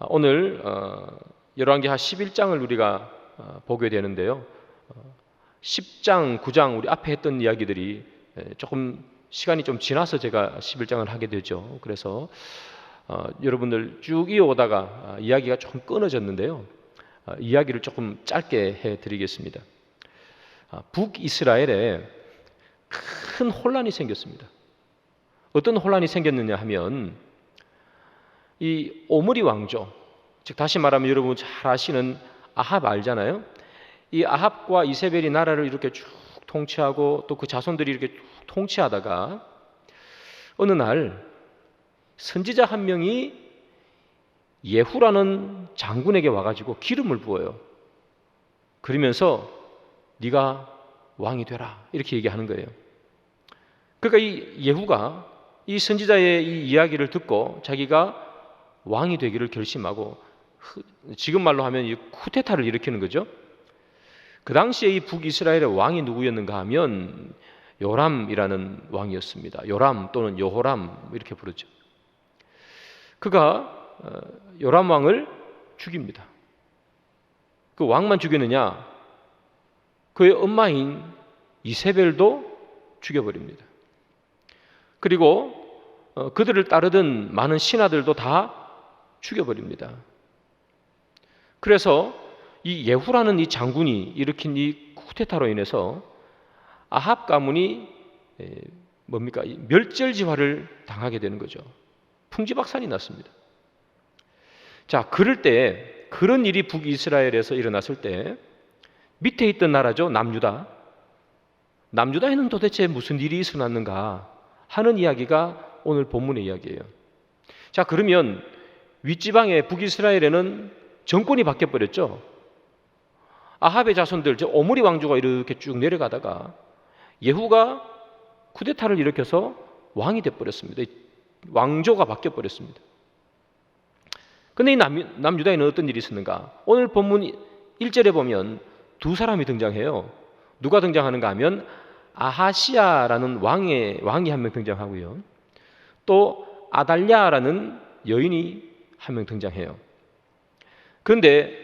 오늘 열왕기하 11장을 우리가 보게 되는데요. 10장, 9장 우리 앞에 했던 이야기들이 조금 시간이 좀 지나서 제가 11장을 하게 되죠. 그래서 여러분들 쭉 이어오다가 이야기가 조금 끊어졌는데요. 이야기를 조금 짧게 해드리겠습니다. 북이스라엘에 큰 혼란이 생겼습니다. 어떤 혼란이 생겼느냐 하면 이 오므리 왕조, 즉 다시 말하면 여러분 잘 아시는 아합 알잖아요. 이 아합과 이세벨이 나라를 이렇게 쭉 통치하고 또 그 자손들이 이렇게 쭉 통치하다가 어느 날 선지자 한 명이 예후라는 장군에게 와가지고 기름을 부어요. 그러면서 네가 왕이 되라 이렇게 얘기하는 거예요. 그러니까 이 예후가 이 선지자의 이 이야기를 듣고 자기가 왕이 되기를 결심하고 지금 말로 하면 이 쿠데타를 일으키는 거죠. 그 당시에 이 북이스라엘의 왕이 누구였는가 하면 요람이라는 왕이었습니다. 요람 또는 여호람 이렇게 부르죠. 그가 요람 왕을 죽입니다. 그 왕만 죽였느냐? 그의 엄마인 이세벨도 죽여버립니다. 그리고 그들을 따르던 많은 신하들도 다 죽여버립니다. 그래서 이 예후라는 이 장군이 일으킨 이 쿠데타로 인해서 아합 가문이 멸절지화를 당하게 되는 거죠. 풍지박산이 났습니다. 자, 그럴 때 그런 일이 북이스라엘에서 일어났을 때 밑에 있던 나라죠. 남유다. 남유다에는 도대체 무슨 일이 있었는가 하는 이야기가 오늘 본문의 이야기예요. 자, 그러면 윗지방의 북이스라엘에는 정권이 바뀌어버렸죠. 아합의 자손들, 즉 오므리 왕조가 이렇게 쭉 내려가다가 예후가 쿠데타를 일으켜서 왕이 되어버렸습니다. 왕조가 바뀌어버렸습니다. 그런데 이 남유다에는 어떤 일이 있었는가? 오늘 본문 1절에 보면 두 사람이 등장해요. 누가 등장하는가 하면 아하시아라는 왕이 한 명 등장하고요. 또 아달랴라는 여인이 한 명 등장해요. 그런데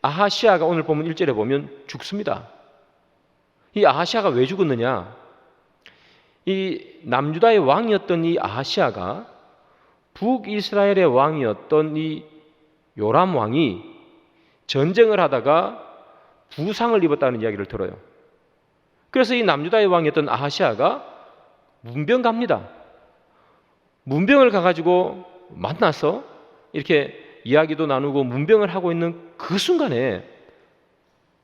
아하시아가 오늘 보면 1절에 보면 죽습니다. 이 아하시아가 왜 죽었느냐? 이 남유다의 왕이었던 이 아하시아가 북이스라엘의 왕이었던 이 요람 왕이 전쟁을 하다가 부상을 입었다는 이야기를 들어요. 그래서 이 남유다의 왕이었던 아하시아가 문병 갑니다. 문병을 가가지고 만나서 이렇게 이야기도 나누고 문병을 하고 있는 그 순간에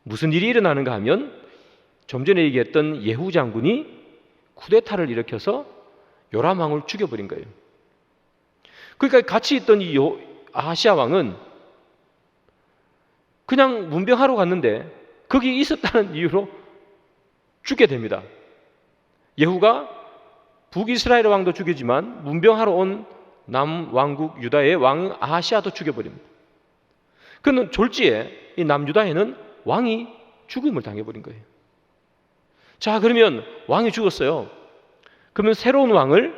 무슨 일이 일어나는가 하면 좀 전에 얘기했던 예후 장군이 쿠데타를 일으켜서 요람 왕을 죽여버린 거예요. 그러니까 같이 있던 이 아하시아 왕은 그냥 문병하러 갔는데 거기 있었다는 이유로 죽게 됩니다. 예후가 북이스라엘 왕도 죽이지만 문병하러 온 남왕국 유다의 왕 아하시아도 죽여버립니다. 그는 졸지에 이 남유다에는 왕이 죽음을 당해버린 거예요. 자, 그러면 왕이 죽었어요. 그러면 새로운 왕을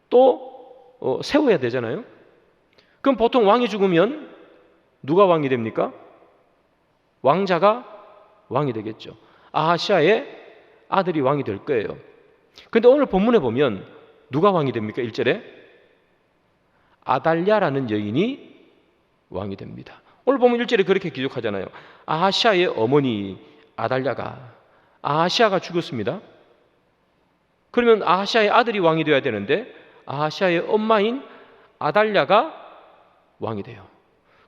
또 세워야 되잖아요. 그럼 보통 왕이 죽으면 누가 왕이 됩니까? 왕자가 왕이 되겠죠. 아하시아의 아들이 왕이 될 거예요. 그런데 오늘 본문에 보면 누가 왕이 됩니까? 1절에 아달랴라는 여인이 왕이 됩니다. 오늘 보면 1절에 그렇게 기록하잖아요. 아하시아의 어머니 아달랴가 아하시아가 죽었습니다. 그러면 아하시아의 아들이 왕이 되어야 되는데 아하시아의 엄마인 아달랴가 왕이 돼요.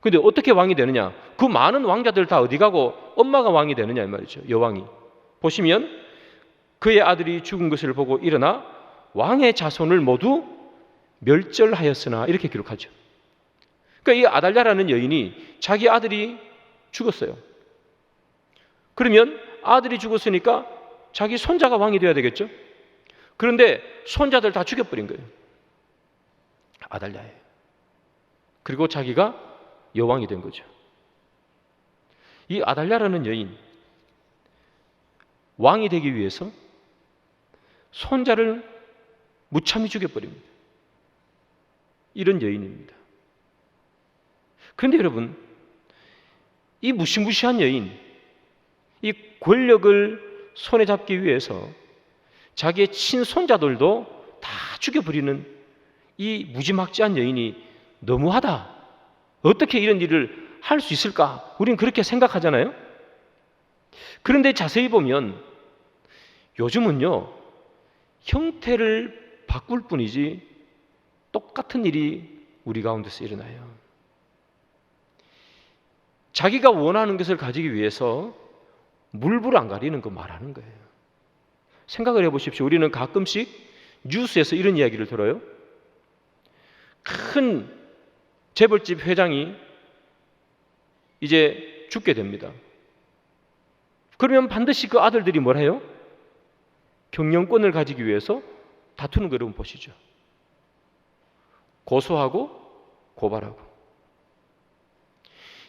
그런데 어떻게 왕이 되느냐? 그 많은 왕자들 다 어디 가고 엄마가 왕이 되느냐 이 말이죠. 여왕이. 보시면 그의 아들이 죽은 것을 보고 일어나 왕의 자손을 모두 멸절하였으나 이렇게 기록하죠. 그러니까 이 아달랴라는 여인이 자기 아들이 죽었어요. 그러면 아들이 죽었으니까 자기 손자가 왕이 되어야 되겠죠. 그런데 손자들 다 죽여버린 거예요. 아달랴예요. 그리고 자기가 여왕이 된 거죠. 이 아달랴라는 여인 왕이 되기 위해서 손자를 무참히 죽여버립니다. 이런 여인입니다. 그런데 여러분, 이 무시무시한 여인, 이 권력을 손에 잡기 위해서 자기의 친손자들도 다 죽여버리는 이 무지막지한 여인이 너무하다. 어떻게 이런 일을 할 수 있을까? 우리는 그렇게 생각하잖아요. 그런데 자세히 보면 요즘은요, 형태를 바꿀 뿐이지 똑같은 일이 우리 가운데서 일어나요. 자기가 원하는 것을 가지기 위해서 물불 안 가리는 거 말하는 거예요. 생각을 해보십시오. 우리는 가끔씩 뉴스에서 이런 이야기를 들어요. 큰 재벌집 회장이 이제 죽게 됩니다. 그러면 반드시 그 아들들이 뭘 해요? 경영권을 가지기 위해서 다투는 거 여러분 보시죠. 고소하고 고발하고.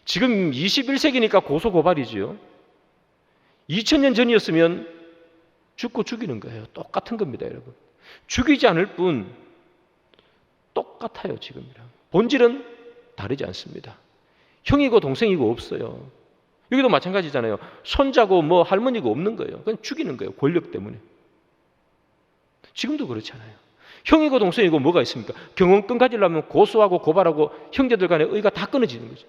지금 21세기니까 고소 고발이지요. 2000년 전이었으면 죽고 죽이는 거예요. 똑같은 겁니다, 여러분. 죽이지 않을 뿐 똑같아요, 지금이랑. 본질은 다르지 않습니다. 형이고 동생이고 없어요. 여기도 마찬가지잖아요. 손자고 뭐 할머니고 없는 거예요. 그냥 죽이는 거예요. 권력 때문에. 지금도 그렇잖아요. 형이고 동생이고 뭐가 있습니까? 경영권 가지려면 고소하고 고발하고 형제들 간의 의가 다 끊어지는 거죠.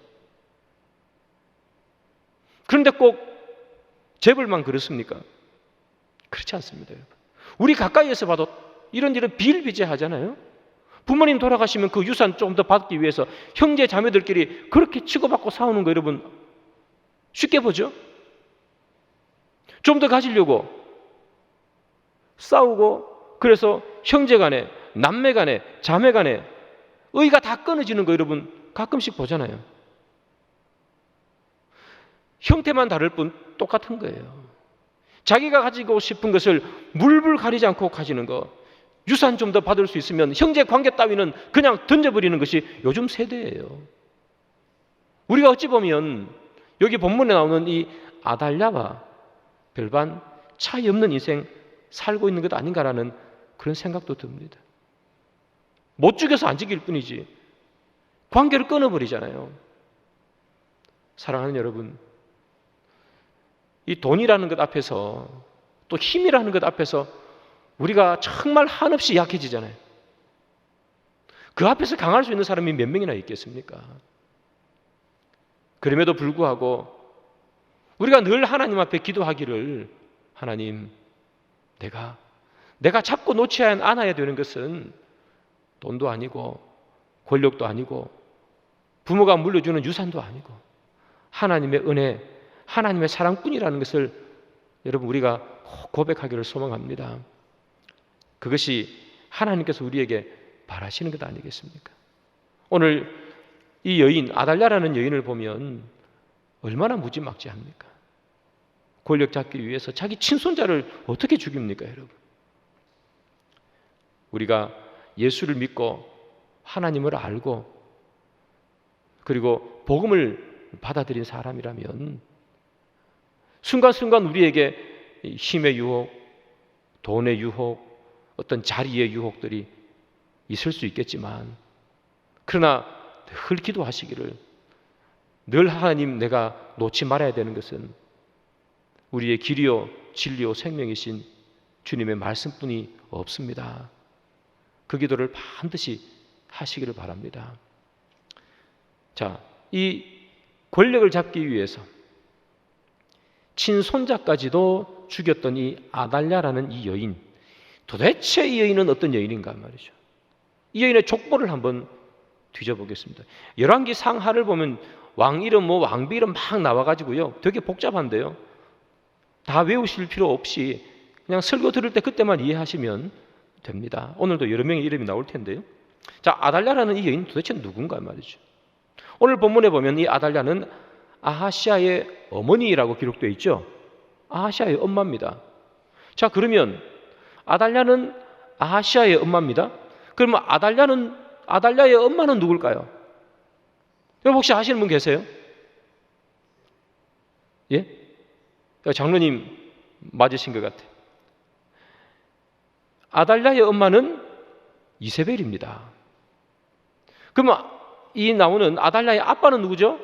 그런데 꼭 재벌만 그렇습니까? 그렇지 않습니다, 여러분. 우리 가까이에서 봐도 이런 일은 비일비재하잖아요. 부모님 돌아가시면 그 유산 좀 더 받기 위해서 형제 자매들끼리 그렇게 치고받고 싸우는 거 여러분 쉽게 보죠? 좀 더 가지려고 싸우고, 그래서 형제 간에, 남매 간에, 자매 간에 의가 다 끊어지는 거 여러분 가끔씩 보잖아요. 형태만 다를 뿐 똑같은 거예요. 자기가 가지고 싶은 것을 물불 가리지 않고 가지는 거, 유산 좀 더 받을 수 있으면 형제 관계 따위는 그냥 던져버리는 것이 요즘 세대예요. 우리가 어찌 보면 여기 본문에 나오는 이 아달랴와 별반 차이 없는 인생 살고 있는 것 아닌가라는 그런 생각도 듭니다. 못 죽여서 안 죽일 뿐이지 관계를 끊어버리잖아요. 사랑하는 여러분, 이 돈이라는 것 앞에서, 또 힘이라는 것 앞에서 우리가 정말 한없이 약해지잖아요. 그 앞에서 강할 수 있는 사람이 몇 명이나 있겠습니까? 그럼에도 불구하고 우리가 늘 하나님 앞에 기도하기를, 하나님, 내가 잡고 놓지 않아야 되는 것은 돈도 아니고 권력도 아니고 부모가 물려주는 유산도 아니고 하나님의 은혜, 하나님의 사랑뿐이라는 것을 여러분 우리가 고백하기를 소망합니다. 그것이 하나님께서 우리에게 바라시는 것 아니겠습니까? 오늘 이 여인, 아달랴라는 여인을 보면 얼마나 무지막지합니까? 권력 잡기 위해서 자기 친손자를 어떻게 죽입니까, 여러분? 우리가 예수를 믿고 하나님을 알고 그리고 복음을 받아들인 사람이라면 순간순간 우리에게 힘의 유혹, 돈의 유혹, 어떤 자리의 유혹들이 있을 수 있겠지만, 그러나 늘 기도하시기를, 늘 하나님, 내가 놓지 말아야 되는 것은 우리의 길이요 진리요 생명이신 주님의 말씀뿐이 없습니다. 그 기도를 반드시 하시기를 바랍니다. 자, 이 권력을 잡기 위해서 친손자까지도 죽였던 이 아달랴라는 이 여인, 도대체 이 여인은 어떤 여인인가 말이죠. 이 여인의 족보를 한번 뒤져보겠습니다. 열왕기 상하를 보면 왕 이름, 왕비 이름 막 나와가지고요, 되게 복잡한데요. 다 외우실 필요 없이 그냥 설교 들을 때 그때만 이해하시면 됩니다. 오늘도 여러 명의 이름이 나올 텐데요. 자, 아달랴라는 이 여인 도대체 누군가 말이죠. 오늘 본문에 보면 이 아달랴는 아하시아의 어머니라고 기록되어 있죠. 아하시아의 엄마입니다. 자, 그러면 아달랴는 아하시아의 엄마입니다. 그러면 아달랴의 엄마는 누굴까요? 여러분 혹시 아시는 분 계세요? 예? 장로님 맞으신 것 같아요. 아달랴의 엄마는 이세벨입니다. 그러면 이 나오는 아달랴의 아빠는 누구죠?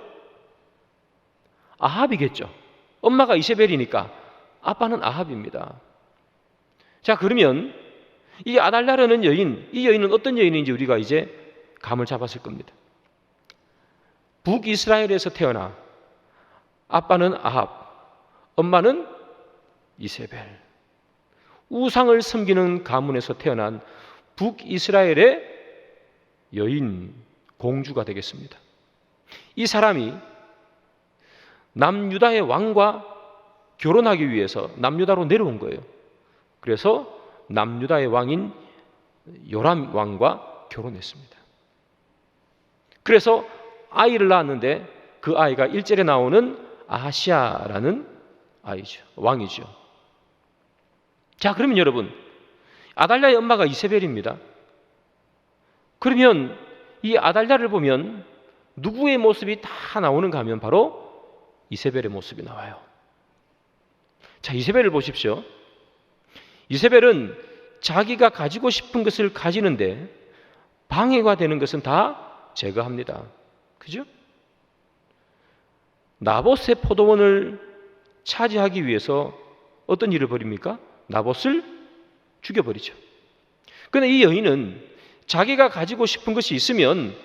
아합이겠죠. 엄마가 이세벨이니까 아빠는 아합입니다. 자, 그러면 이 아달랴라는 여인, 이 여인은 어떤 여인인지 우리가 이제 감을 잡았을 겁니다. 북이스라엘에서 태어나 아빠는 아합, 엄마는 이세벨. 우상을 섬기는 가문에서 태어난 북이스라엘의 여인, 공주가 되겠습니다. 이 사람이 남유다의 왕과 결혼하기 위해서 남유다로 내려온 거예요. 그래서 남유다의 왕인 요람 왕과 결혼했습니다. 그래서 아이를 낳았는데 그 아이가 1절에 나오는 아하시아라는 아이죠. 왕이죠. 자, 그러면 여러분, 아달랴의 엄마가 이세벨입니다. 그러면 이 아달랴를 보면 누구의 모습이 다 나오는가 하면 바로 이세벨의 모습이 나와요. 자, 이세벨을 보십시오. 이세벨은 자기가 가지고 싶은 것을 가지는데 방해가 되는 것은 다 제거합니다. 그죠? 나봇의 포도원을 차지하기 위해서 어떤 일을 벌입니까? 나봇을 죽여버리죠. 그런데 이 여인은 자기가 가지고 싶은 것이 있으면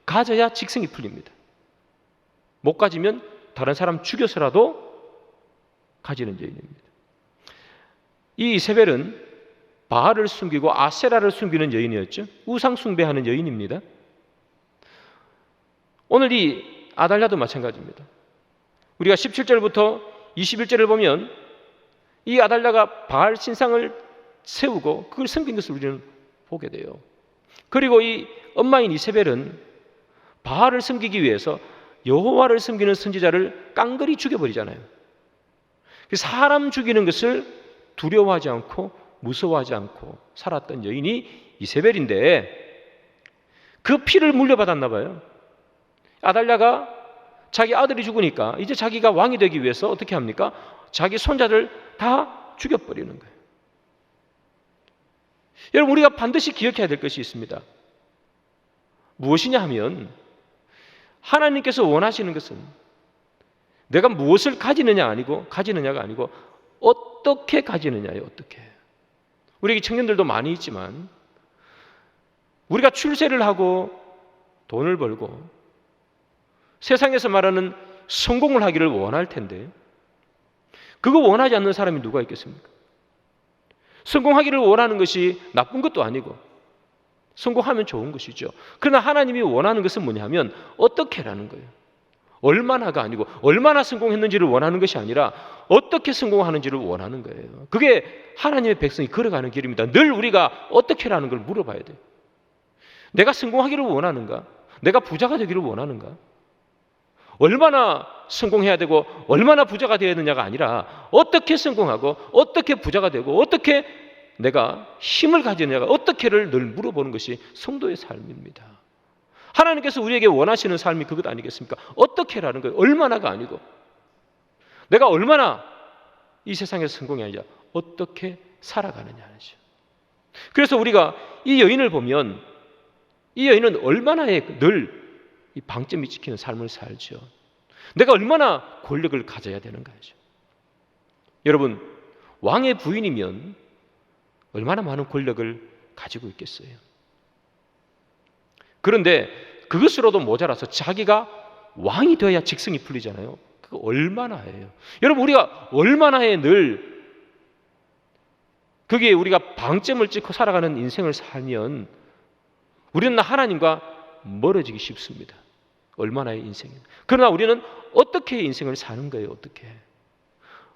가져야 직성이 풀립니다. 못 가지면 다른 사람 죽여서라도 가지는 여인입니다. 이 이세벨은 바알을 숨기고 아세라를 숨기는 여인이었죠. 우상 숭배하는 여인입니다. 오늘 이 아달랴도 마찬가지입니다. 우리가 17절부터 21절을 보면 이 아달랴가 바알 신상을 세우고 그걸 섬긴 것을 우리는 보게 돼요. 그리고 이 엄마인 이세벨은 바알을 섬기기 위해서 여호와를 섬기는 선지자를 깡그리 죽여버리잖아요. 사람 죽이는 것을 두려워하지 않고 무서워하지 않고 살았던 여인이 이세벨인데 그 피를 물려받았나 봐요. 아달랴가 자기 아들이 죽으니까 이제 자기가 왕이 되기 위해서 어떻게 합니까? 자기 손자들 다 죽여버리는 거예요. 여러분, 우리가 반드시 기억해야 될 것이 있습니다. 무엇이냐 하면 하나님께서 원하시는 것은 내가 무엇을 가지느냐가 아니고 어떻게 가지느냐예요. 어떻게. 우리 청년들도 많이 있지만 우리가 출세를 하고 돈을 벌고 세상에서 말하는 성공을 하기를 원할 텐데 그거 원하지 않는 사람이 누가 있겠습니까? 성공하기를 원하는 것이 나쁜 것도 아니고 성공하면 좋은 것이죠. 그러나 하나님이 원하는 것은 뭐냐면 어떻게라는 거예요. 얼마나가 아니고 얼마나 성공했는지를 원하는 것이 아니라 어떻게 성공하는지를 원하는 거예요. 그게 하나님의 백성이 걸어가는 길입니다. 늘 우리가 어떻게라는 걸 물어봐야 돼요. 내가 성공하기를 원하는가? 내가 부자가 되기를 원하는가? 얼마나 성공해야 되고 얼마나 부자가 되어야 되느냐가 아니라 어떻게 성공하고 어떻게 부자가 되고 어떻게 내가 힘을 가지느냐가 어떻게를 늘 물어보는 것이 성도의 삶입니다. 하나님께서 우리에게 원하시는 삶이 그것 아니겠습니까? 어떻게라는 거예요. 얼마나가 아니고 내가 얼마나 이 세상에서 성공해야 어떻게 살아가느냐 하죠. 그래서 우리가 이 여인을 보면 이 여인은 얼마나 늘 이 방점이 찍히는 삶을 살죠. 내가 얼마나 권력을 가져야 되는가 하죠. 여러분, 왕의 부인이면 얼마나 많은 권력을 가지고 있겠어요. 그런데 그것으로도 모자라서 자기가 왕이 되어야 직성이 풀리잖아요. 그거 얼마나 해요. 여러분, 우리가 얼마나 늘 거기에 우리가 방점을 찍고 살아가는 인생을 살면 우리는 하나님과 멀어지기 쉽습니다. 얼마나의 인생입니다. 그러나 우리는 어떻게 인생을 사는 거예요?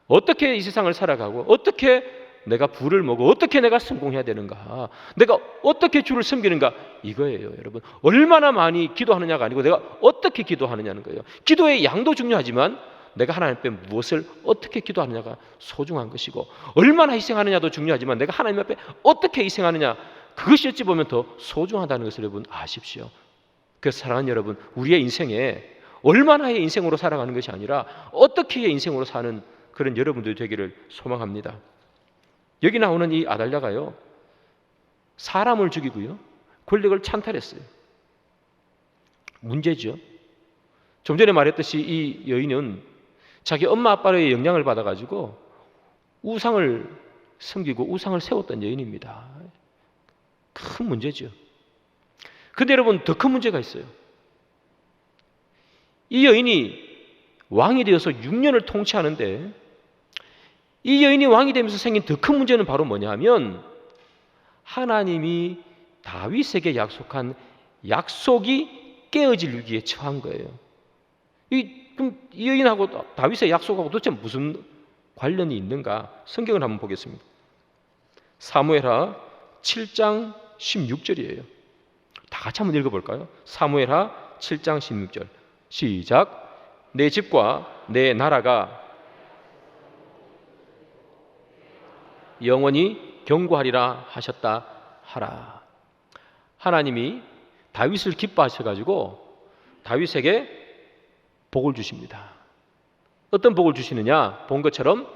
어떻게 이 세상을 살아가고 어떻게 내가 부를 먹고 어떻게 내가 성공해야 되는가? 내가 어떻게 주를 섬기는가? 이거예요, 여러분. 얼마나 많이 기도하느냐가 아니고 내가 어떻게 기도하느냐는 거예요. 기도의 양도 중요하지만 내가 하나님 앞에 무엇을 어떻게 기도하느냐가 소중한 것이고 얼마나 희생하느냐도 중요하지만 내가 하나님 앞에 어떻게 희생하느냐 그것이 어찌 보면 더 소중하다는 것을 여러분 아십시오. 그래서 사랑하는 여러분, 우리의 인생에 얼마나의 인생으로 살아가는 것이 아니라 어떻게의 인생으로 사는 그런 여러분들이 되기를 소망합니다. 여기 나오는 이 아달랴가요, 사람을 죽이고요, 권력을 찬탈했어요. 문제죠. 좀 전에 말했듯이 이 여인은 자기 엄마 아빠의 영향을 받아가지고 우상을 섬기고 우상을 세웠던 여인입니다. 큰 문제죠. 근데 여러분, 더 큰 문제가 있어요. 이 여인이 왕이 되어서 6년을 통치하는데, 이 여인이 왕이 되면서 생긴 더 큰 문제는 바로 뭐냐 하면, 하나님이 다윗에게 약속한 약속이 깨어질 위기에 처한 거예요. 그럼 이 여인하고 다윗의 약속하고 도대체 무슨 관련이 있는가? 성경을 한번 보겠습니다. 사무엘하 7장 16절이에요. 다 같이 한번 읽어볼까요? 사무엘하 7장 16절 시작. 내 집과 내 나라가 영원히 견고하리라 하셨다 하라. 하나님이 다윗을 기뻐하셔가지고 다윗에게 복을 주십니다. 어떤 복을 주시느냐? 본 것처럼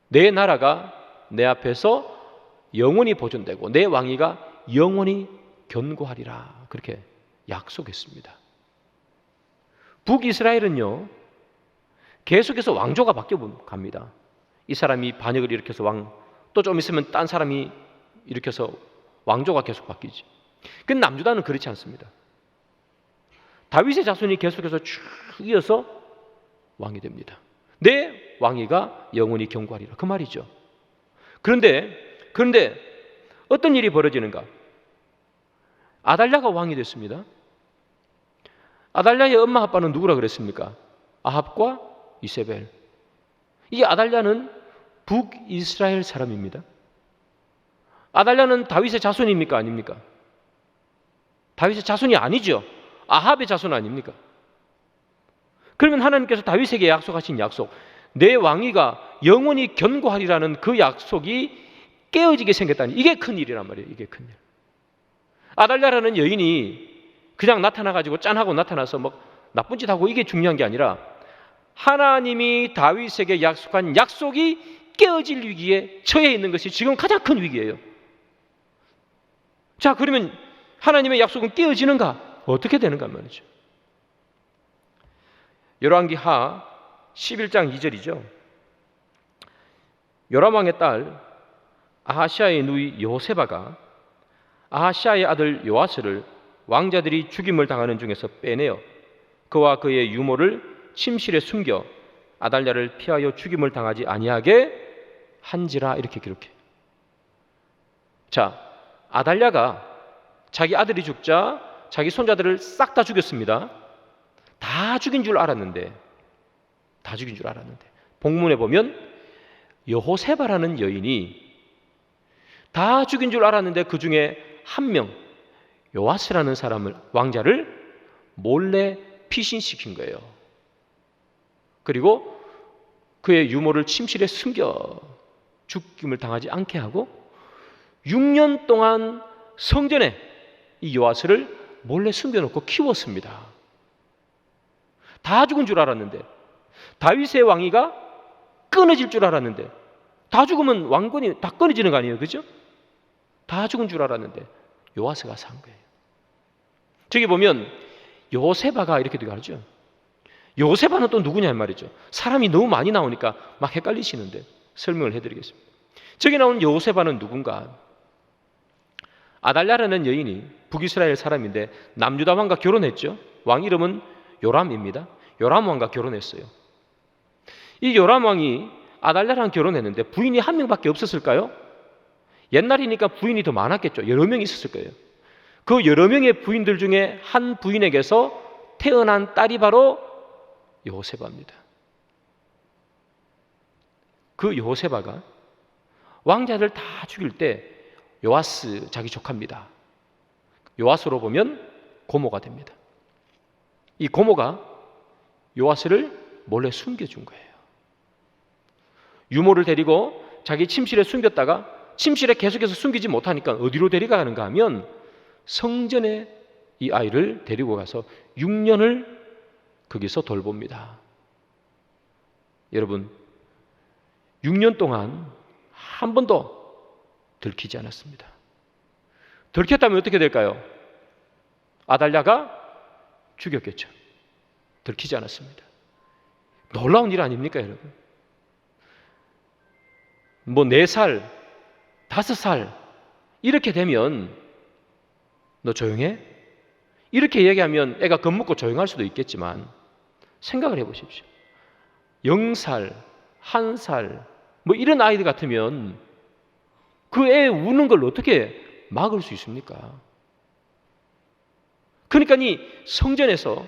내 나라가 내 앞에서 영원히 보존되고 내 왕위가 영원히 견고하리라. 그렇게 약속했습니다. 북이스라엘은요, 계속해서 왕조가 바뀌어 갑니다. 이 사람이 반역을 일으켜서 왕, 또 좀 있으면 딴 사람이 일으켜서 왕조가 계속 바뀌지. 근데 남유다는 그렇지 않습니다. 다윗의 자손이 계속해서 쭉 이어서 왕이 됩니다. 내 왕위가 영원히 견고하리라. 그 말이죠. 그런데 어떤 일이 벌어지는가? 아달랴가 왕이 됐습니다. 아달랴의 엄마 아빠는 누구라 그랬습니까? 아합과 이세벨. 이 아달랴는 북이스라엘 사람입니다. 아달랴는 다윗의 자손입니까? 아닙니까? 다윗의 자손이 아니죠. 아합의 자손 아닙니까? 그러면 하나님께서 다윗에게 약속하신 약속, 내 왕위가 영원히 견고하리라는 그 약속이 깨어지게 생겼다니, 이게 큰일이란 말이에요. 이게 큰일. 아달랴라는 여인이 그냥 나타나가지고 짠하고 나타나서 뭐 나쁜 짓 하고 이게 중요한 게 아니라, 하나님이 다윗에게 약속한 약속이 깨어질 위기에 처해 있는 것이 지금 가장 큰 위기예요. 자, 그러면 하나님의 약속은 깨어지는가? 어떻게 되는가 말이죠. 열왕기하 11장 2절이죠. 요람 왕의 딸 아하시아의 누이 여호세바가 아하시아의 아들 요아스를 왕자들이 죽임을 당하는 중에서 빼내어 그와 그의 유모를 침실에 숨겨 아달랴를 피하여 죽임을 당하지 아니하게 한지라. 이렇게 기록해. 자, 아달랴가 자기 아들이 죽자 자기 손자들을 싹 다 죽였습니다. 다 죽인 줄 알았는데 본문에 보면 여호세바라는 여인이 다 죽인 줄 알았는데 그 중에 한 명, 요아스라는 사람을, 왕자를 몰래 피신시킨 거예요. 그리고 그의 유모를 침실에 숨겨 죽임을 당하지 않게 하고 6년 동안 성전에 이 요아스를 몰래 숨겨놓고 키웠습니다. 다 죽은 줄 알았는데, 다윗의 왕위가 끊어질 줄 알았는데, 다 죽으면 왕권이 다 끊어지는 거 아니에요? 그죠? 다 죽은 줄 알았는데 요아스가 산 거예요. 저기 보면 여호세바가 이렇게 되죠. 여호세바는 또 누구냐 말이죠. 사람이 너무 많이 나오니까 막 헷갈리시는데 설명을 해드리겠습니다. 저기 나온 여호세바는 누군가? 아달랴라는 여인이 북이스라엘 사람인데 남유다 왕과 결혼했죠. 왕 이름은 요람입니다. 요람 왕과 결혼했어요. 이 요람 왕이 아달랴랑 결혼했는데 부인이 한 명밖에 없었을까요? 옛날이니까 부인이 더 많았겠죠. 여러 명이 있었을 거예요. 그 여러 명의 부인들 중에 한 부인에게서 태어난 딸이 바로 여호세바입니다. 그 여호세바가 왕자를 다 죽일 때 요아스 자기 조카입니다. 요아스로 보면 고모가 됩니다. 이 고모가 요아스를 몰래 숨겨준 거예요. 유모를 데리고 자기 침실에 숨겼다가 침실에 계속해서 숨기지 못하니까 어디로 데려가는가 하면 성전에 이 아이를 데리고 가서 6년을 거기서 돌봅니다. 여러분, 6년 동안 한 번도 들키지 않았습니다. 들켰다면 어떻게 될까요? 아달랴가 죽였겠죠. 들키지 않았습니다. 놀라운 일 아닙니까, 여러분? 뭐 4살, 5살 이렇게 되면 너 조용해? 이렇게 얘기하면 애가 겁먹고 조용할 수도 있겠지만 생각을 해보십시오. 0살, 1살 뭐 이런 아이들 같으면 그 애 우는 걸 어떻게 막을 수 있습니까? 그러니까 이 성전에서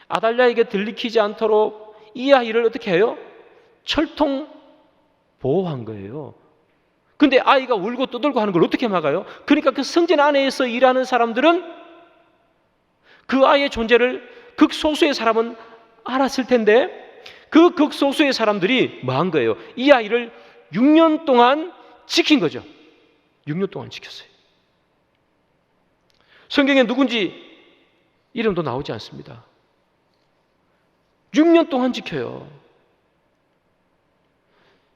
아달랴에게 들키지 않도록 이 아이를 어떻게 해요? 철통 보호한 거예요. 근데 아이가 울고 떠들고 하는 걸 어떻게 막아요? 그러니까 그 성전 안에서 일하는 사람들은 그 아이의 존재를 극소수의 사람은 알았을 텐데 그 극소수의 사람들이 뭐 한 거예요? 이 아이를 6년 동안 지킨 거죠. 6년 동안 지켰어요. 성경에 누군지 이름도 나오지 않습니다. 6년 동안 지켜요.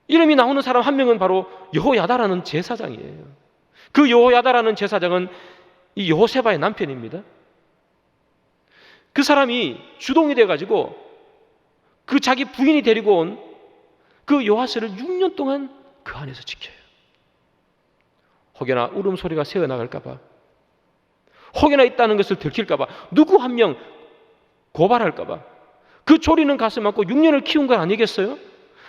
이름이 나오는 사람 한 명은 바로 여호야다라는 제사장이에요. 그 여호야다라는 제사장은 이 여호세바의 남편입니다. 그 사람이 주동이 돼가지고 그 자기 부인이 데리고 온 그 요아스를 6년 동안 그 안에서 지켜요. 혹여나 울음소리가 새어나갈까봐, 혹여나 있다는 것을 들킬까봐, 누구 한 명 고발할까봐 그 조리는 가슴 안고 6년을 키운 건 아니겠어요?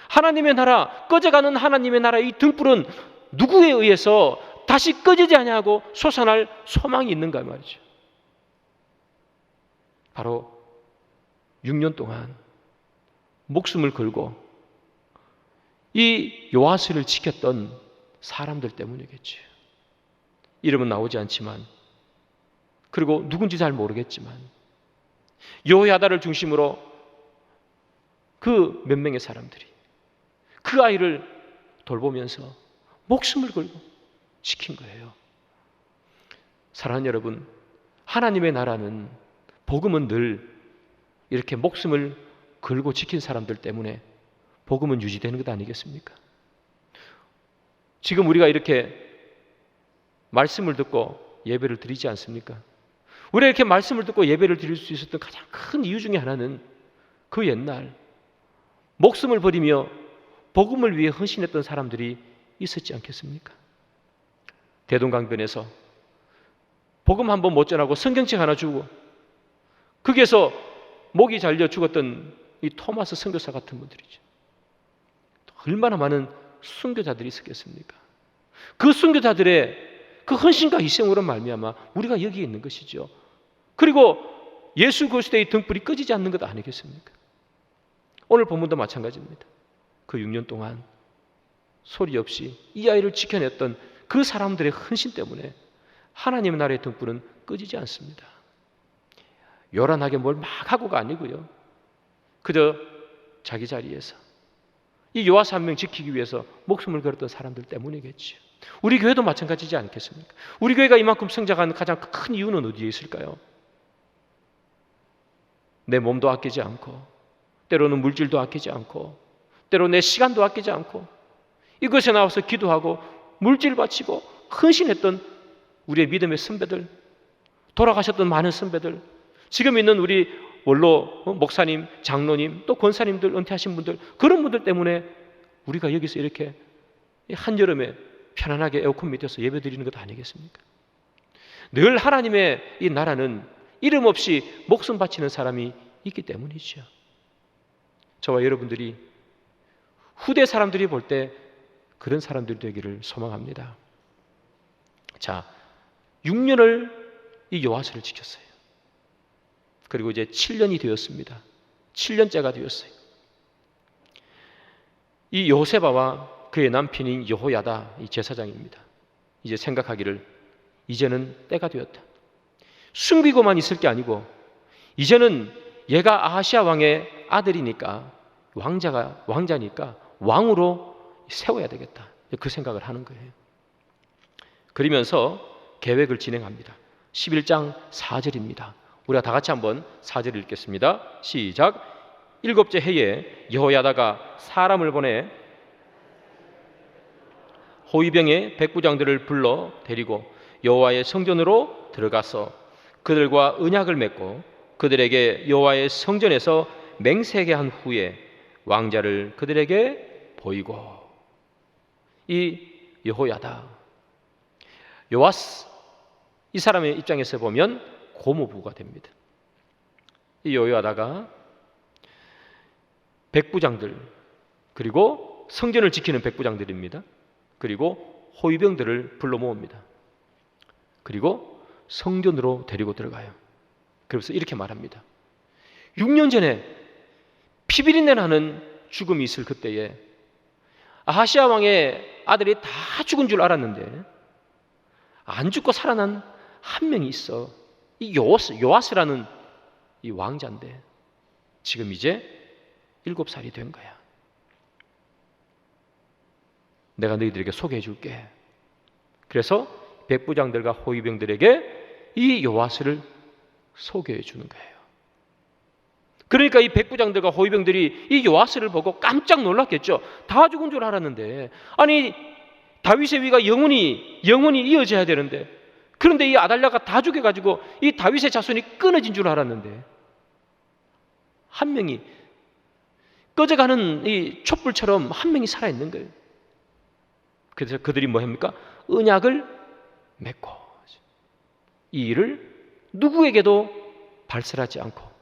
하나님의 나라, 꺼져가는 하나님의 나라 이 등불은 누구에 의해서 다시 꺼지지 아니하고 솟아날 소망이 있는가 말이죠. 바로 6년 동안 목숨을 걸고 이 요아스를 지켰던 사람들 때문이겠죠. 이름은 나오지 않지만, 그리고 누군지 잘 모르겠지만 여호야다를 중심으로 그 몇 명의 사람들이 그 아이를 돌보면서 목숨을 걸고 지킨 거예요. 사랑하는 여러분, 하나님의 나라는, 복음은 늘 이렇게 목숨을 걸고 지킨 사람들 때문에 복음은 유지되는 것 아니겠습니까? 지금 우리가 이렇게 말씀을 듣고 예배를 드리지 않습니까? 우리가 이렇게 말씀을 듣고 예배를 드릴 수 있었던 가장 큰 이유 중에 하나는 그 옛날 목숨을 버리며 복음을 위해 헌신했던 사람들이 있었지 않겠습니까? 대동강변에서 복음 한 번 못 전하고 성경책 하나 주고 거기에서 목이 잘려 죽었던 이 토마스 선교사 같은 분들이죠. 얼마나 많은 순교자들이 있었겠습니까? 그 순교자들의 그 헌신과 희생으로 말미암아 우리가 여기에 있는 것이죠. 그리고 예수 그리스도의 등불이 꺼지지 않는 것 아니겠습니까? 오늘 본문도 마찬가지입니다. 그 6년 동안 소리 없이 이 아이를 지켜냈던 그 사람들의 헌신 때문에 하나님의 나라의 등불은 꺼지지 않습니다. 요란하게 뭘 막 하고가 아니고요. 그저 자기 자리에서 이 요아스 한 명 지키기 위해서 목숨을 걸었던 사람들 때문이겠죠. 우리 교회도 마찬가지지 않겠습니까? 우리 교회가 이만큼 성장한 가장 큰 이유는 어디에 있을까요? 내 몸도 아끼지 않고, 때로는 물질도 아끼지 않고, 때로 내 시간도 아끼지 않고, 이것에 나와서 기도하고 물질 바치고 헌신했던 우리의 믿음의 선배들, 돌아가셨던 많은 선배들, 지금 있는 우리 원로 목사님, 장로님, 또 권사님들, 은퇴하신 분들, 그런 분들 때문에 우리가 여기서 이렇게 한여름에 편안하게 에어컨 밑에서 예배드리는 것 아니겠습니까? 늘 하나님의 이 나라는 이름 없이 목숨 바치는 사람이 있기 때문이죠. 저와 여러분들이 후대 사람들이 볼 때 그런 사람들이 되기를 소망합니다. 자, 6년을 이 요아스를 지켰어요. 그리고 이제 7년이 되었습니다. 7년째가 되었어요. 이 요세바와 그의 남편인 여호야다 이 제사장입니다. 이제 생각하기를 이제는 때가 되었다. 숨기고만 있을 게 아니고 이제는 얘가 아하시아 왕의 아들이니까 왕자니까 왕으로 세워야 되겠다. 그 생각을 하는 거예요. 그러면서 계획을 진행합니다. 11장 4절입니다. 우리가 다 같이 한번 4절을 읽겠습니다. 시작. 7째 해에 여호야다가 사람을 보내 호위병의 백부장들을 불러 데리고 여호와의 성전으로 들어가서 그들과 언약을 맺고 그들에게 여호와의 성전에서 맹세하게 한 후에 왕자를 그들에게 보이고, 이 여호야다, 요아스, 이 사람의 입장에서 보면 고모부가 됩니다. 이 여호야다가 백부장들, 그리고 성전을 지키는 백부장들입니다. 그리고 호위병들을 불러 모읍니다. 그리고 성전으로 데리고 들어가요. 그래서 이렇게 말합니다. 6년 전에 피비린내 나는 죽음이 있을 그때에 아하시아 왕의 아들이 다 죽은 줄 알았는데 안 죽고 살아난 한 명이 있어. 이 요아스라는 이 왕자인데 지금 이제 7살이 된 거야. 내가 너희들에게 소개해 줄게. 그래서 백부장들과 호위병들에게 이 요아스를 소개해 주는 거예요. 그러니까 이 백부장들과 호위병들이 이 요아스를 보고 깜짝 놀랐겠죠. 다 죽은 줄 알았는데, 아니 다윗의 위가 영원히 이어져야 되는데, 그런데 이 아달랴가 다 죽여가지고 이 다윗의 자손이 끊어진 줄 알았는데 한 명이, 꺼져가는 이 촛불처럼 한 명이 살아있는 거예요. 그래서 그들이 뭐 합니까? 언약을 맺고 이 일을 누구에게도 발설하지 않고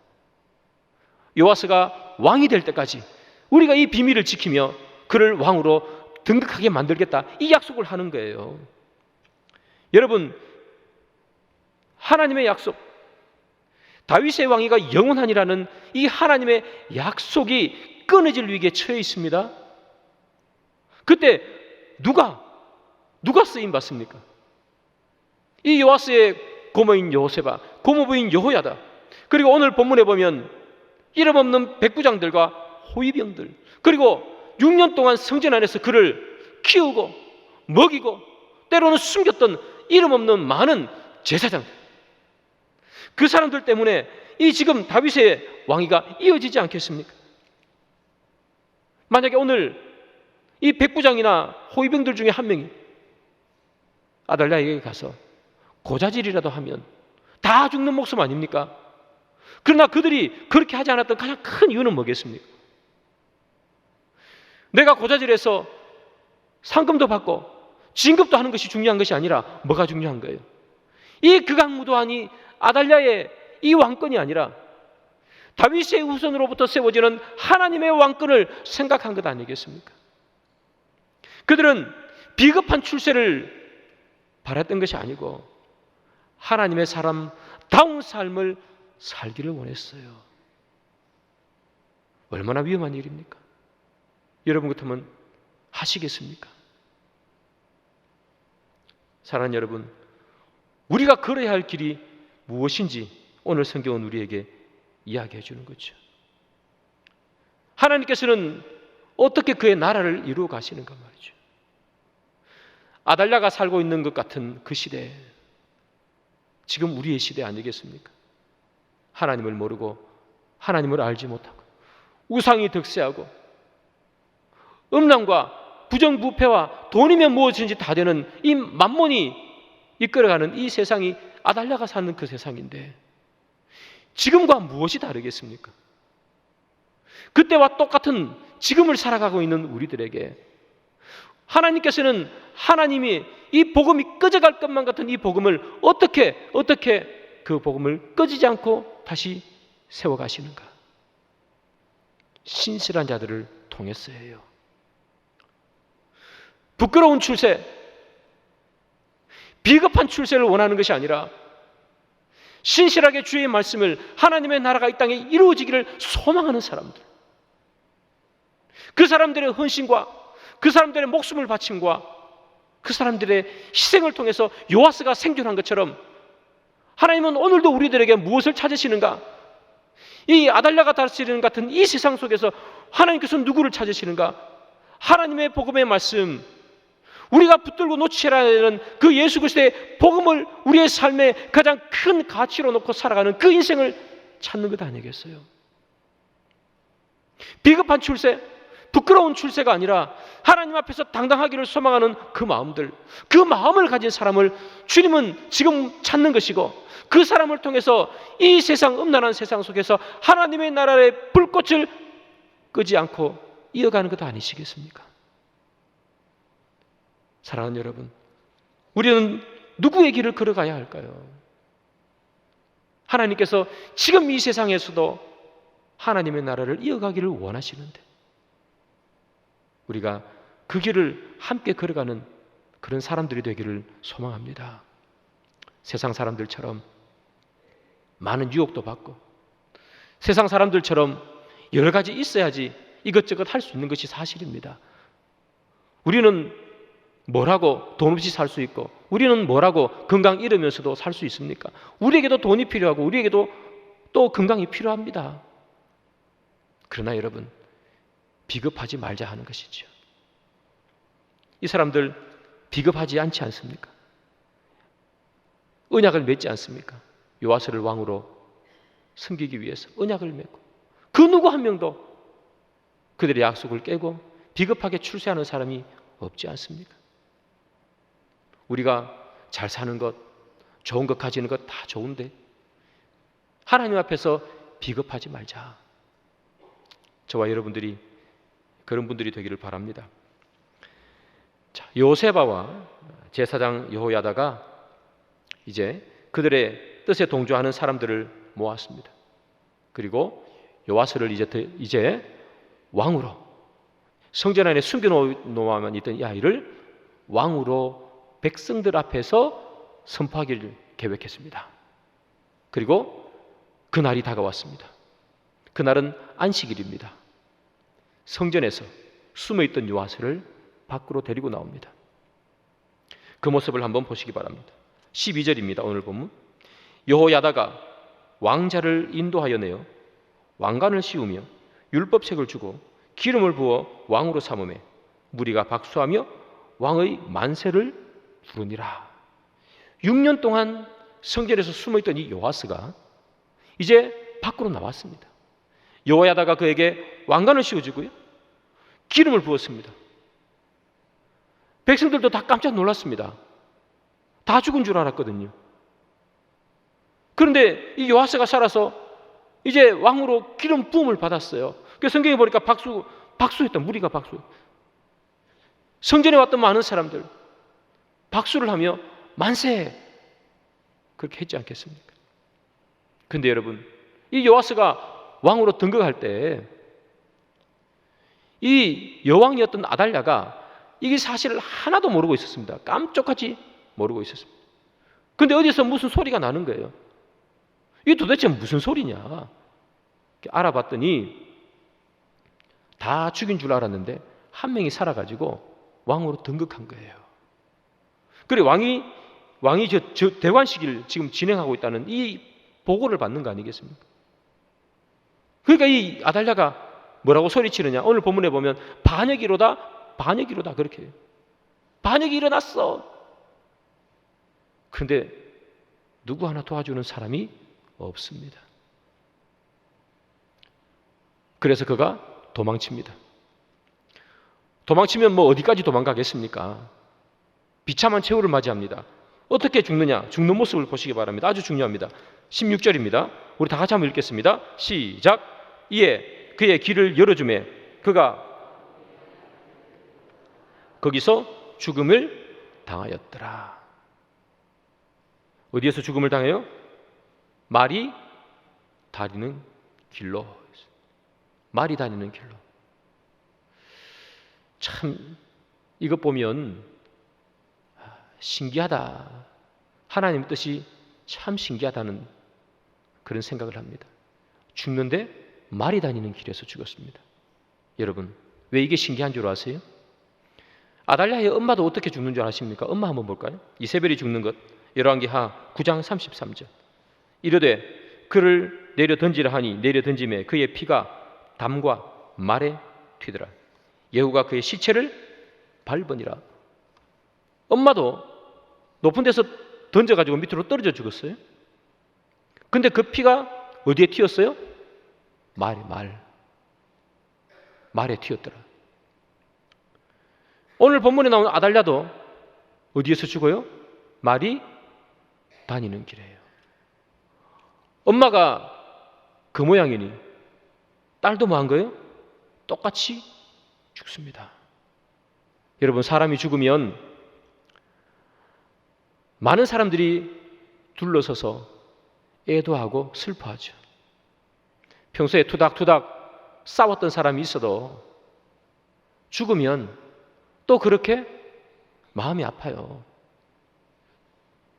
요아스가 왕이 될 때까지 우리가 이 비밀을 지키며 그를 왕으로 등극하게 만들겠다, 이 약속을 하는 거예요. 여러분, 하나님의 약속, 다윗의 왕위가 영원하니라는 이 하나님의 약속이 끊어질 위기에 처해 있습니다. 그때 누가 쓰임 받습니까? 이 요아스의 고모인 여호세바, 고모부인 여호야다, 그리고 오늘 본문에 보면 이름 없는 백부장들과 호위병들, 그리고 6년 동안 성전 안에서 그를 키우고 먹이고 때로는 숨겼던 이름 없는 많은 제사장들, 그 사람들 때문에 이 지금 다윗의 왕위가 이어지지 않겠습니까? 만약에 오늘 이 백부장이나 호위병들 중에 한 명이 아달랴에게 가서 고자질이라도 하면 다 죽는 목숨 아닙니까? 그러나 그들이 그렇게 하지 않았던 가장 큰 이유는 뭐겠습니까? 내가 고자질해서 상금도 받고 진급도 하는 것이 중요한 것이 아니라 뭐가 중요한 거예요? 이 극악무도한 아달랴의 이 왕권이 아니라 다윗의 후손으로부터 세워지는 하나님의 왕권을 생각한 것 아니겠습니까? 그들은 비겁한 출세를 바랐던 것이 아니고 하나님의 사람다운 삶을 살기를 원했어요. 얼마나 위험한 일입니까? 여러분 같으면 하시겠습니까? 사랑하는 여러분, 우리가 걸어야 할 길이 무엇인지 오늘 성경은 우리에게 이야기해 주는 거죠. 하나님께서는 어떻게 그의 나라를 이루어 가시는가 말이죠. 아달랴가 살고 있는 것 같은 그 시대, 지금 우리의 시대 아니겠습니까? 하나님을 모르고 하나님을 알지 못하고 우상이 득세하고 음란과 부정부패와 돈이면 무엇이든지 다 되는 이 만몬이 이끌어가는 이 세상이 아달랴가 사는 그 세상인데 지금과 무엇이 다르겠습니까? 그때와 똑같은 지금을 살아가고 있는 우리들에게 하나님께서는 하나님이 이 복음이 꺼져갈 것만 같은 이 복음을 어떻게 그 복음을 꺼지지 않고 다시 세워가시는가? 신실한 자들을 통해서예요. 부끄러운 출세, 비겁한 출세를 원하는 것이 아니라 신실하게 주의 말씀을, 하나님의 나라가 이 땅에 이루어지기를 소망하는 사람들, 그 사람들의 헌신과 그 사람들의 목숨을 바침과 그 사람들의 희생을 통해서 요아스가 생존한 것처럼 하나님은 오늘도 우리들에게 무엇을 찾으시는가? 이 아달랴가 다스리는 같은 이 세상 속에서 하나님께서 누구를 찾으시는가? 하나님의 복음의 말씀, 우리가 붙들고 놓치라 하는 그 예수 그리스도의 복음을 우리의 삶의 가장 큰 가치로 놓고 살아가는 그 인생을 찾는 것 아니겠어요? 비겁한 출세, 부끄러운 출세가 아니라 하나님 앞에서 당당하기를 소망하는 그 마음들, 그 마음을 가진 사람을 주님은 지금 찾는 것이고, 그 사람을 통해서 이 세상, 음란한 세상 속에서 하나님의 나라의 불꽃을 끄지 않고 이어가는 것 아니시겠습니까? 사랑하는 여러분, 우리는 누구의 길을 걸어가야 할까요? 하나님께서 지금 이 세상에서도 하나님의 나라를 이어가기를 원하시는데, 우리가 그 길을 함께 걸어가는 그런 사람들이 되기를 소망합니다. 세상 사람들처럼 많은 유혹도 받고, 세상 사람들처럼 여러 가지 있어야지 이것저것 할 수 있는 것이 사실입니다. 우리는 뭐라고 돈 없이 살 수 있고, 우리는 뭐라고 건강 잃으면서도 살 수 있습니까? 우리에게도 돈이 필요하고 우리에게도 또 건강이 필요합니다. 그러나 여러분, 비겁하지 말자 하는 것이죠. 이 사람들 비겁하지 않지 않습니까? 언약을 맺지 않습니까? 요아스를 왕으로 섬기기 위해서 언약을 맺고, 그 누구 한 명도 그들의 약속을 깨고 비겁하게 출세하는 사람이 없지 않습니까? 우리가 잘 사는 것, 좋은 것 가지는 것 다 좋은데 하나님 앞에서 비겁하지 말자. 저와 여러분들이 그런 분들이 되기를 바랍니다. 자, 요세바와 제사장 여호야다가 이제 그들의 뜻에 동조하는 사람들을 모았습니다. 그리고 요아스를 이제 왕으로, 성전 안에 숨겨놓아만 있던 이 아이를 왕으로 백성들 앞에서 선포하기를 계획했습니다. 그리고 그날이 다가왔습니다. 그날은 안식일입니다. 성전에서 숨어있던 요아스를 밖으로 데리고 나옵니다. 그 모습을 한번 보시기 바랍니다. 12절입니다. 오늘 본문. 여호야다가 왕자를 인도하여 내어 왕관을 씌우며 율법책을 주고 기름을 부어 왕으로 삼으매 무리가 박수하며 왕의 만세를 부르니라. 6년 동안 성전에서 숨어있던 이 요아스가 이제 밖으로 나왔습니다. 여호야다가 그에게 왕관을 씌워주고요, 기름을 부었습니다. 백성들도 다 깜짝 놀랐습니다. 다 죽은 줄 알았거든요. 그런데 이 요아스가 살아서 이제 왕으로 기름 부음을 받았어요. 그 성경에 보니까 박수했다. 무리가 박수. 성전에 왔던 많은 사람들 박수를 하며 만세, 그렇게 했지 않겠습니까? 근데 여러분, 이 요아스가 왕으로 등극할 때 이 여왕이었던 아달랴가 이게 사실을 하나도 모르고 있었습니다. 깜짝같이 모르고 있었습니다. 근데 어디서 무슨 소리가 나는 거예요. 이게 도대체 무슨 소리냐 알아봤더니 다 죽인 줄 알았는데 한 명이 살아가지고 왕으로 등극한 거예요. 그리고 왕이 저 대관식을 지금 진행하고 있다는 이 보고를 받는 거 아니겠습니까? 그러니까 이 아달랴가 뭐라고 소리치느냐, 오늘 본문에 보면 반역이로다 그렇게 해요. 반역이 일어났어. 그런데 누구 하나 도와주는 사람이 없습니다. 그래서 그가 도망칩니다. 도망치면 뭐 어디까지 도망가겠습니까? 비참한 최후를 맞이합니다. 어떻게 죽느냐? 죽는 모습을 보시기 바랍니다. 아주 중요합니다. 16절입니다. 우리 다 같이 한번 읽겠습니다. 시작. 이에 그의 길을 열어주매 그가 거기서 죽음을 당하였더라. 어디에서 죽음을 당해요? 말이 다니는 길로. 말이 다니는 길로. 참 이것 보면 신기하다. 하나님의 뜻이 참 신기하다는 그런 생각을 합니다. 죽는데 말이 다니는 길에서 죽었습니다. 여러분, 왜 이게 신기한 줄 아세요? 아달랴의 엄마도 어떻게 죽는 줄 아십니까? 엄마 한번 볼까요? 이세벨이 죽는 것, 열왕기하 9장 33절. 이르되 그를 내려 던지라 하니 내려 던짐에 그의 피가 담과 말에 튀더라. 예후가 그의 시체를 밟으니라. 엄마도 높은 데서 던져가지고 밑으로 떨어져 죽었어요. 근데 그 피가 어디에 튀었어요? 말에 튀었더라. 오늘 본문에 나오는 아달랴도 어디에서 죽어요? 말이 다니는 길이에요. 엄마가 그 모양이니 딸도 뭐 한 거예요? 똑같이 죽습니다. 여러분, 사람이 죽으면 많은 사람들이 둘러서서 애도하고 슬퍼하죠. 평소에 투닥투닥 싸웠던 사람이 있어도 죽으면 또 그렇게 마음이 아파요.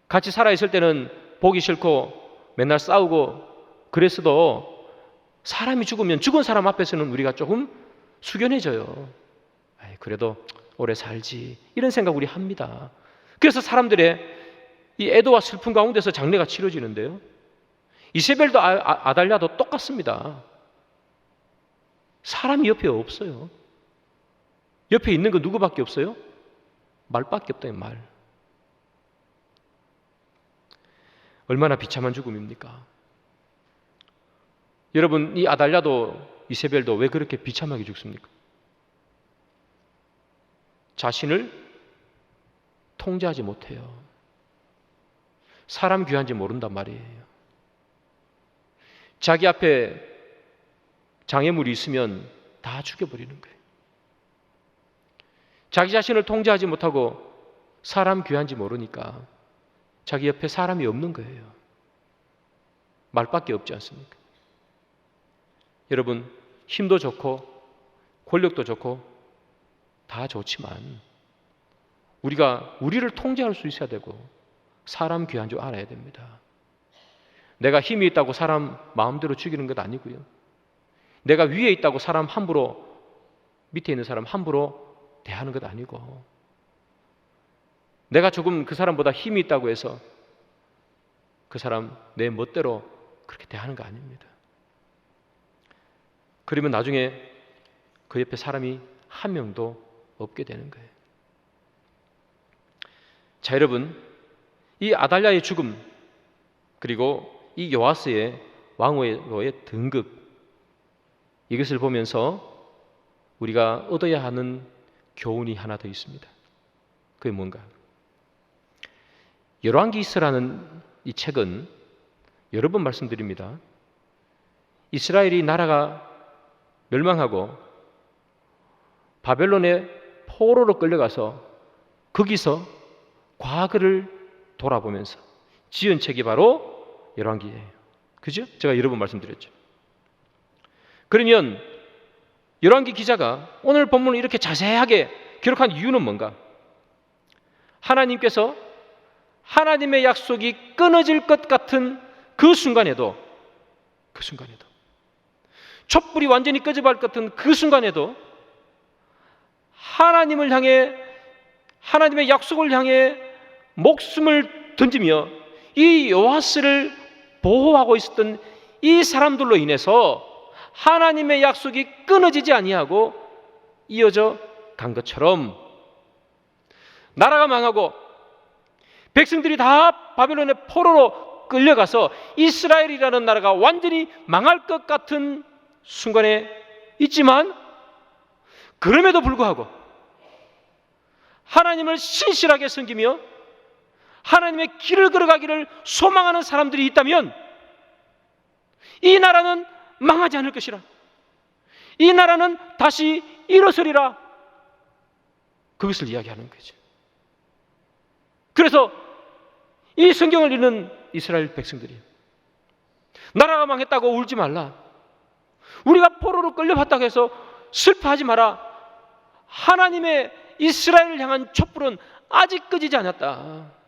같이 살아있을 때는 보기 싫고 맨날 싸우고 그랬어도 사람이 죽으면 죽은 사람 앞에서는 우리가 조금 숙연해져요. 그래도 오래 살지, 이런 생각 우리 합니다. 그래서 사람들의 이 애도와 슬픔 가운데서 장례가 치러지는데요, 이세벨도 아달랴도 똑같습니다. 사람이 옆에 없어요. 옆에 있는 거 누구밖에 없어요? 말밖에 없다. 말. 얼마나 비참한 죽음입니까? 여러분, 이 아달랴도 이세벨도 왜 그렇게 비참하게 죽습니까? 자신을 통제하지 못해요. 사람 귀한지 모른단 말이에요. 자기 앞에 장애물이 있으면 다 죽여버리는 거예요. 자기 자신을 통제하지 못하고 사람 귀한지 모르니까 자기 옆에 사람이 없는 거예요. 말밖에 없지 않습니까? 여러분, 힘도 좋고 권력도 좋고 다 좋지만 우리가 우리를 통제할 수 있어야 되고 사람 귀한 줄 알아야 됩니다. 내가 힘이 있다고 사람 마음대로 죽이는 것 아니고요, 내가 위에 있다고 사람 함부로, 밑에 있는 사람 함부로 대하는 것 아니고, 내가 조금 그 사람보다 힘이 있다고 해서 그 사람 내 멋대로 그렇게 대하는 거 아닙니다. 그러면 나중에 그 옆에 사람이 한 명도 없게 되는 거예요. 자, 여러분, 이 아달랴의 죽음, 그리고 이 요아스의 왕으로의 등극, 이것을 보면서 우리가 얻어야 하는 교훈이 하나 더 있습니다. 그게 뭔가? 열왕기서라는 이 책은 여러 번 말씀드립니다. 이스라엘이 나라가 멸망하고 바벨론의 포로로 끌려가서 거기서 과거를 돌아보면서 지은 책이 바로 열왕기예요. 그죠? 제가 여러 번 말씀드렸죠. 그러면 열왕기 기자가 오늘 본문을 이렇게 자세하게 기록한 이유는 뭔가? 하나님께서 하나님의 약속이 끊어질 것 같은 그 순간에도 촛불이 완전히 꺼져버릴 것 같은 그 순간에도 하나님을 향해, 하나님의 약속을 향해 목숨을 던지며 이 요아스를 보호하고 있었던 이 사람들로 인해서 하나님의 약속이 끊어지지 아니하고 이어져 간 것처럼 나라가 망하고 백성들이 다 바벨론의 포로로 끌려가서 이스라엘이라는 나라가 완전히 망할 것 같은 순간에 있지만, 그럼에도 불구하고 하나님을 신실하게 섬기며 하나님의 길을 걸어가기를 소망하는 사람들이 있다면 이 나라는 망하지 않을 것이라, 이 나라는 다시 일어서리라, 그것을 이야기하는 거죠. 그래서 이 성경을 읽는 이스라엘 백성들이 나라가 망했다고 울지 말라, 우리가 포로로 끌려갔다고 해서 슬퍼하지 마라, 하나님의 이스라엘을 향한 촛불은 아직 꺼지지 않았다.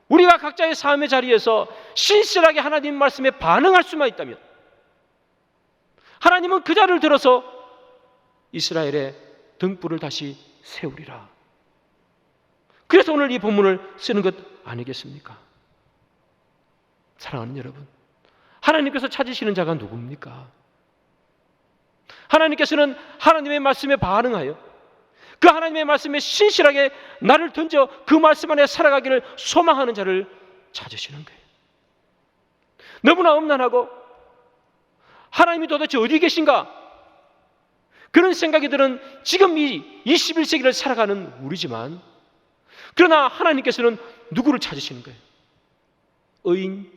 우리가 각자의 삶의 자리에서 신실하게 하나님 말씀에 반응할 수만 있다면 하나님은 그 자를 들어서 이스라엘의 등불을 다시 세우리라. 그래서 오늘 이 본문을 쓰는 것 아니겠습니까? 사랑하는 여러분, 하나님께서 찾으시는 자가 누굽니까? 하나님께서는 하나님의 말씀에 반응하여 그 하나님의 말씀에 신실하게 나를 던져 그 말씀 안에 살아가기를 소망하는 자를 찾으시는 거예요. 너무나 엄난하고 하나님이 도대체 어디 계신가? 그런 생각이 드는 지금 이 21세기를 살아가는 우리지만, 그러나 하나님께서는 누구를 찾으시는 거예요? 의인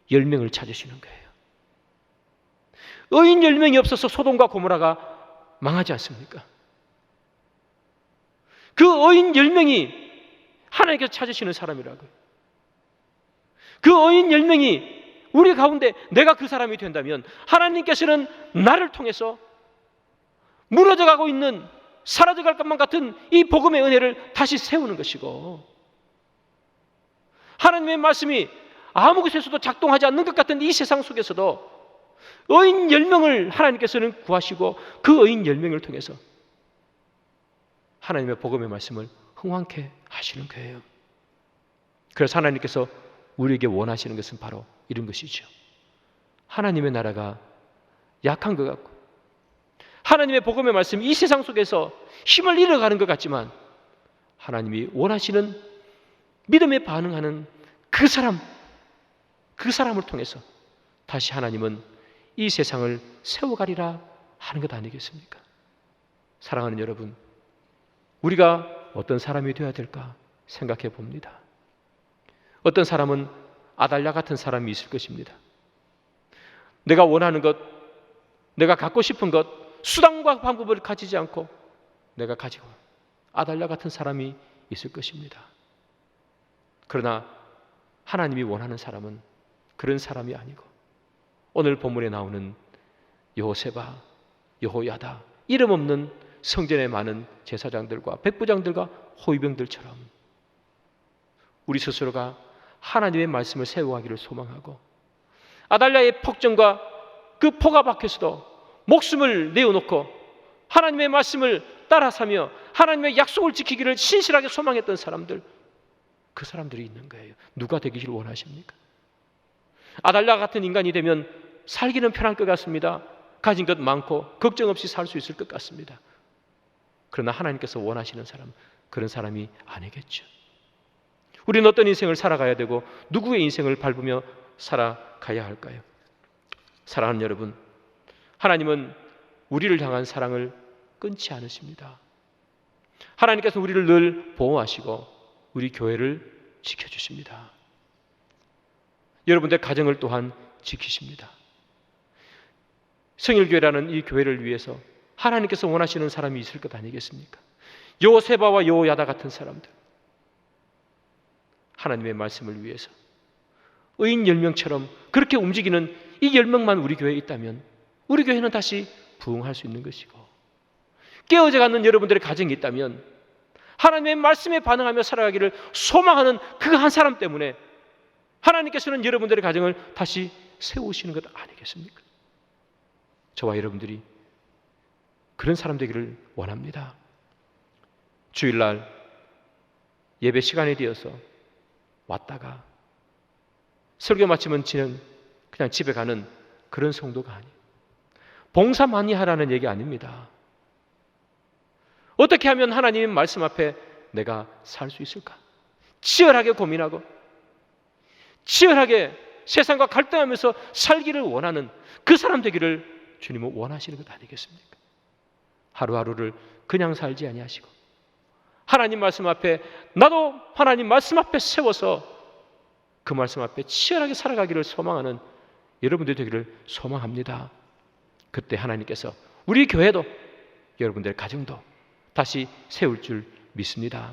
10명을 찾으시는 거예요. 의인 10명이 없어서 소돔과 고모라가 망하지 않습니까? 그 의인 10명이 하나님께서 찾으시는 사람이라고요. 그 의인 10명이 우리 가운데 내가 그 사람이 된다면 하나님께서는 나를 통해서 무너져가고 있는, 사라져갈 것만 같은 이 복음의 은혜를 다시 세우는 것이고, 하나님의 말씀이 아무 곳에서도 작동하지 않는 것 같은 이 세상 속에서도 의인 10명을 하나님께서는 구하시고 그 의인 10명을 통해서 하나님의 복음의 말씀을 흥왕케 하시는 거예요. 그래서 하나님께서 우리에게 원하시는 것은 바로 이런 것이죠. 하나님의 나라가 약한 것 같고, 하나님의 복음의 말씀이 이 세상 속에서 힘을 잃어가는 것 같지만, 하나님이 원하시는 믿음에 반응하는 그 사람을 통해서 다시 하나님은 이 세상을 세워가리라 하는 것 아니겠습니까? 사랑하는 여러분, 우리가 어떤 사람이 되어야 될까 생각해 봅니다. 어떤 사람은 아달랴 같은 사람이 있을 것입니다. 내가 원하는 것, 내가 갖고 싶은 것, 수단과 방법을 가지지 않고 내가 가지고 아달랴 같은 사람이 있을 것입니다. 그러나 하나님이 원하는 사람은 그런 사람이 아니고, 오늘 본문에 나오는 여호세바, 여호야다, 이름 없는 성전에 많은 제사장들과 백부장들과 호위병들처럼 우리 스스로가 하나님의 말씀을 세워가기를 소망하고, 아달랴의 폭정과 그 포가 박혀서도 목숨을 내어놓고 하나님의 말씀을 따라사며 하나님의 약속을 지키기를 신실하게 소망했던 사람들, 그 사람들이 있는 거예요. 누가 되기를 원하십니까? 아달랴 같은 인간이 되면 살기는 편할 것 같습니다. 가진 것 많고 걱정 없이 살 수 있을 것 같습니다. 그러나 하나님께서 원하시는 사람, 그런 사람이 아니겠죠. 우리는 어떤 인생을 살아가야 되고 누구의 인생을 밟으며 살아가야 할까요? 사랑하는 여러분, 하나님은 우리를 향한 사랑을 끊지 않으십니다. 하나님께서 우리를 늘 보호하시고 우리 교회를 지켜주십니다. 여러분들의 가정을 또한 지키십니다. 성일교회라는 이 교회를 위해서 하나님께서 원하시는 사람이 있을 것 아니겠습니까? 여호세바와 여호야다 같은 사람들, 하나님의 말씀을 위해서 의인 10명처럼 그렇게 움직이는 이 10명만 우리 교회에 있다면 우리 교회는 다시 부흥할 수 있는 것이고, 깨어져가는 여러분들의 가정이 있다면 하나님의 말씀에 반응하며 살아가기를 소망하는 그 한 사람 때문에 하나님께서는 여러분들의 가정을 다시 세우시는 것 아니겠습니까? 저와 여러분들이 그런 사람 되기를 원합니다. 주일날 예배 시간이 되어서 왔다가 설교 마치면 그냥 집에 가는 그런 성도가 아니에요. 봉사 많이 하라는 얘기 아닙니다. 어떻게 하면 하나님의 말씀 앞에 내가 살 수 있을까? 치열하게 고민하고 치열하게 세상과 갈등하면서 살기를 원하는 그 사람 되기를 주님은 원하시는 것 아니겠습니까? 하루하루를 그냥 살지 아니하시고 하나님 말씀 앞에, 나도 하나님 말씀 앞에 세워서 그 말씀 앞에 치열하게 살아가기를 소망하는 여러분들 되기를 소망합니다. 그때 하나님께서 우리 교회도 여러분들의 가정도 다시 세울 줄 믿습니다.